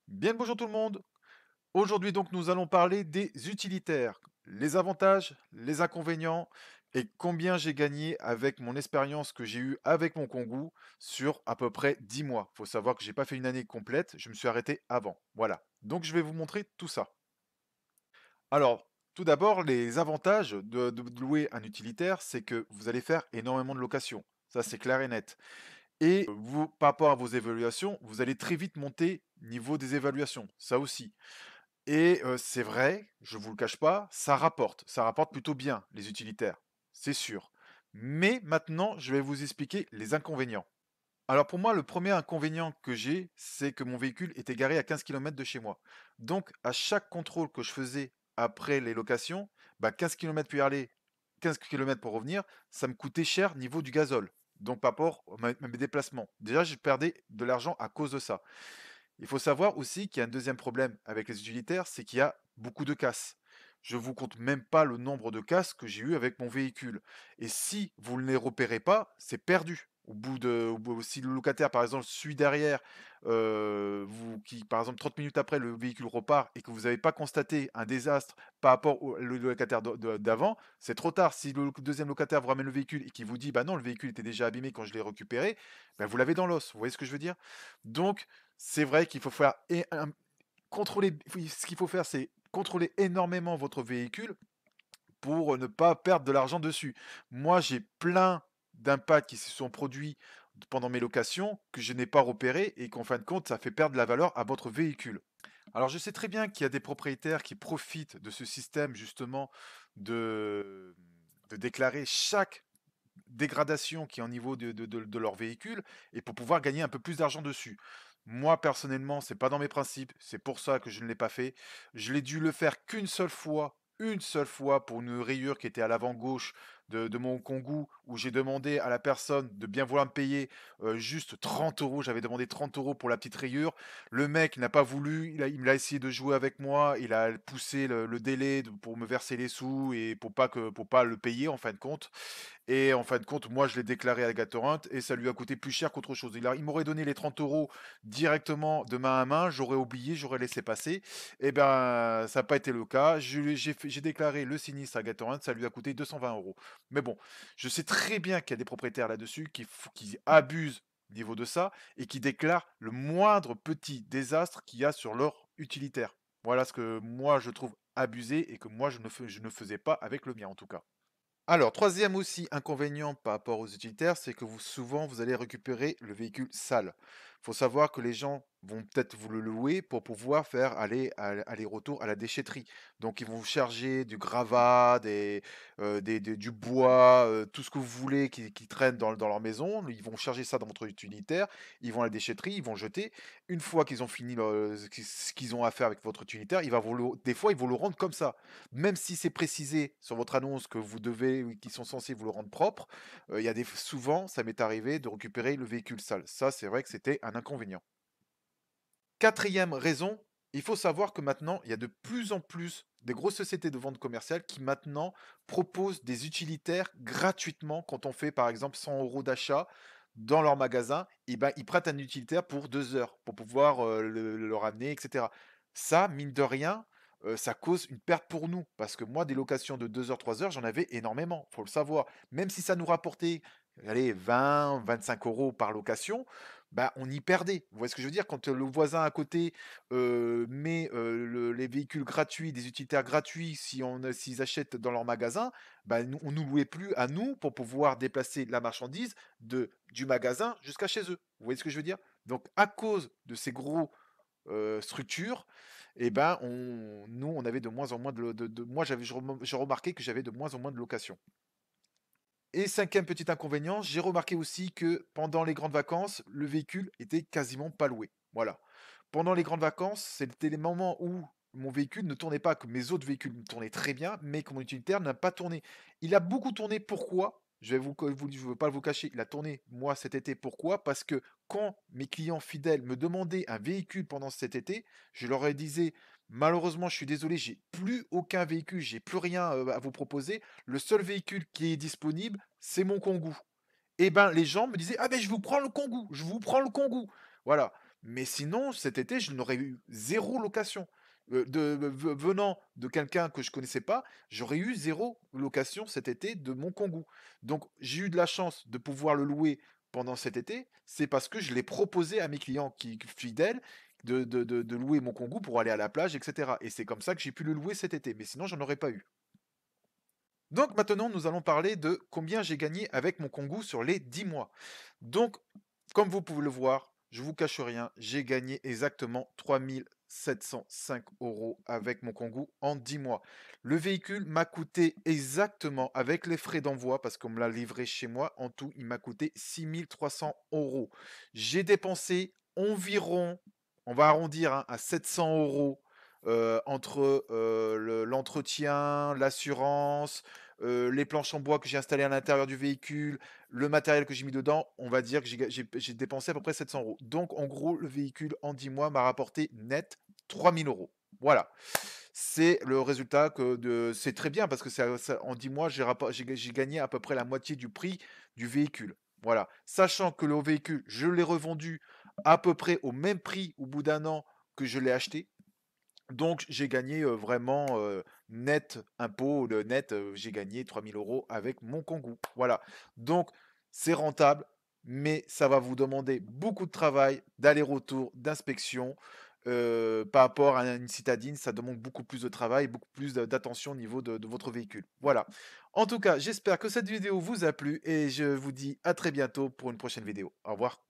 Bien le bonjour tout le monde. Aujourd'hui donc nous allons parler des utilitaires, les avantages, les inconvénients et combien j'ai gagné avec mon expérience que j'ai eue avec mon Kangoo sur à peu près 10 mois. Faut savoir que j'ai pas fait une année complète, je me suis arrêté avant. Voilà. Donc je vais vous montrer tout ça. Alors, tout d'abord, les avantages de louer un utilitaire, c'est que vous allez faire énormément de locations. Ça, c'est clair et net. Et vous, par rapport à vos évaluations, vous allez très vite monter niveau des évaluations. Ça aussi. Et c'est vrai, je vous le cache pas, ça rapporte plutôt bien les utilitaires, c'est sûr. Mais maintenant, je vais vous expliquer les inconvénients. Alors pour moi, le premier inconvénient que j'ai, c'est que mon véhicule était garé à 15 kilomètres de chez moi. Donc à chaque contrôle que je faisais après les locations, 15 kilomètres pour y aller, 15 kilomètres pour revenir, ça me coûtait cher niveau du gazole. Donc par rapport à mes déplacements. Déjà, je perdais de l'argent à cause de ça. Il faut savoir aussi qu'il y a un deuxième problème avec les utilitaires, c'est qu'il y a beaucoup de casses. Je vous compte même pas le nombre de casses que j'ai eu avec mon véhicule. Et si vous ne les repérez pas, c'est perdu. Si le locataire, par exemple, suit derrière, qui, par exemple, 30 minutes après, le véhicule repart et que vous n'avez pas constaté un désastre par rapport au le locataire d'avant, c'est trop tard. Si le deuxième locataire vous ramène le véhicule et qui vous dit, bah non, le véhicule était déjà abîmé quand je l'ai récupéré, vous l'avez dans l'os. Vous voyez ce que je veux dire? Donc, c'est vrai qu'il faut faire contrôler. Ce qu'il faut faire, c'est contrôler énormément votre véhicule pour ne pas perdre de l'argent dessus. Moi, j'ai plein d'impacts qui se sont produits pendant mes locations que je n'ai pas repérés et qu'en fin de compte, ça fait perdre de la valeur à votre véhicule. Alors, je sais très bien qu'il y a des propriétaires qui profitent de ce système justement de, de déclarer chaque dégradation qui est au niveau de leur véhicule et pour pouvoir gagner un peu plus d'argent dessus. Moi, personnellement, c'est pas dans mes principes, c'est pour ça que je ne l'ai pas fait. Je l'ai dû le faire qu'une seule fois, une seule fois pour une rayure qui était à l'avant gauche de mon Kangoo, où j'ai demandé à la personne de bien vouloir me payer juste 30 euros. J'avais demandé 30 euros pour la petite rayure. Le mec n'a pas voulu, il a essayé de jouer avec moi, il a poussé le délai pour me verser les sous et pour pas le payer en fin de compte. Et en fin de compte, moi, je l'ai déclaré à Gatorant et ça lui a coûté plus cher qu'autre chose. Il m'aurait donné les 30 euros directement de main à main, j'aurais oublié, j'aurais laissé passer. Et ben, ça n'a pas été le cas. J'ai déclaré le sinistre à Gatorant, ça lui a coûté 220 euros. Mais bon, je sais très bien qu'il y a des propriétaires là-dessus qui abusent au niveau de ça et qui déclarent le moindre petit désastre qu'il y a sur leur utilitaire. Voilà ce que moi je trouve abusé et que moi je ne faisais pas avec le mien en tout cas. Alors, troisième aussi inconvénient par rapport aux utilitaires, c'est que souvent, vous allez récupérer le véhicule sale. Il faut savoir que les gens vont peut-être vous le louer pour pouvoir faire aller-retour à la déchetterie. Donc, ils vont vous charger du gravat, du bois, tout ce que vous voulez qui traîne dans leur maison. Ils vont charger ça dans votre utilitaire. Ils vont à la déchetterie, ils vont jeter. Une fois qu'ils ont fini ce qu'ils ont à faire avec votre utilitaire, des fois, ils vont le rendre comme ça. Même si c'est précisé sur votre annonce que vous devez ou qu'ils sont censés vous le rendre propre, il y a souvent, ça m'est arrivé de récupérer le véhicule sale. Ça, c'est vrai que c'était un inconvénient. Quatrième raison, il faut savoir que maintenant, il y a de plus en plus des grosses sociétés de vente commerciale qui maintenant proposent des utilitaires gratuitement quand on fait par exemple 100 euros d'achat dans leur magasin, et ben, ils prêtent un utilitaire pour 2 heures pour pouvoir le ramener, etc. Ça, mine de rien, ça cause une perte pour nous parce que moi, des locations de 2 heures, 3 heures, j'en avais énormément, faut le savoir. Même si ça nous rapportait, allez, 20, 25 euros par location, on y perdait. Vous voyez ce que je veux dire? Quand, le voisin à côté, met, les véhicules gratuits, des utilitaires gratuits, s'ils achètent dans leur magasin, nous on nous louait plus à nous pour pouvoir déplacer la marchandise du magasin jusqu'à chez eux. Vous voyez ce que je veux dire? Donc à cause de ces gros, structures, on avait de moins en moins de moi j'ai remarqué que j'avais de moins en moins de locations. Et cinquième petit inconvénient, j'ai remarqué aussi que pendant les grandes vacances, le véhicule était quasiment pas loué. Voilà. Pendant les grandes vacances, c'était les moments où mon véhicule ne tournait pas, que mes autres véhicules tournaient très bien, mais que mon utilitaire n'a pas tourné. Il a beaucoup tourné, pourquoi? Je ne veux pas vous cacher, il a tourné, moi, cet été. Pourquoi? Parce que quand mes clients fidèles me demandaient un véhicule pendant cet été, je leur disais, malheureusement, je suis désolé, j'ai plus aucun véhicule, j'ai plus rien à vous proposer. Le seul véhicule qui est disponible, c'est mon Kangoo. Et ben, les gens me disaient: «Ah ben, je vous prends le Kangoo, je vous prends le Kangoo». Voilà. Mais sinon, cet été, je n'aurais eu zéro location. Venant de quelqu'un que je connaissais pas, j'aurais eu zéro location cet été de mon Kangoo. Donc j'ai eu de la chance de pouvoir le louer pendant cet été, c'est parce que je l'ai proposé à mes clients qui fidèles de louer mon Kangoo pour aller à la plage et cetera, et c'est comme ça que j'ai pu le louer cet été, mais sinon j'en aurais pas eu. Donc maintenant, nous allons parler de combien j'ai gagné avec mon Kangoo sur les 10 mois. Donc, comme vous pouvez le voir, je vous cache rien, j'ai gagné exactement 3705 euros avec mon Kangoo en 10 mois. Le véhicule m'a coûté exactement, avec les frais d'envoi, parce qu'on me l'a livré chez moi, en tout, il m'a coûté 6300 euros. J'ai dépensé environ, on va arrondir hein, à 700 euros entre l'entretien, l'assurance, les planches en bois que j'ai installées à l'intérieur du véhicule, le matériel que j'ai mis dedans, on va dire que j'ai dépensé à peu près 700 euros. Donc, en gros, le véhicule, en 10 mois, m'a rapporté net 3000 euros. Voilà. C'est le résultat c'est très bien parce que en 10 mois, j'ai gagné à peu près la moitié du prix du véhicule. Voilà. Sachant que le véhicule, je l'ai revendu à peu près au même prix au bout d'un an que je l'ai acheté. Donc j'ai gagné, vraiment, net impôt, le net, j'ai gagné 3000 euros avec mon Kangoo. Voilà. Donc c'est rentable, mais ça va vous demander beaucoup de travail, d'aller-retour, d'inspection, par rapport à une citadine, ça demande beaucoup plus de travail, beaucoup plus d'attention au niveau de votre véhicule. Voilà. En tout cas, j'espère que cette vidéo vous a plu et je vous dis à très bientôt pour une prochaine vidéo. Au revoir.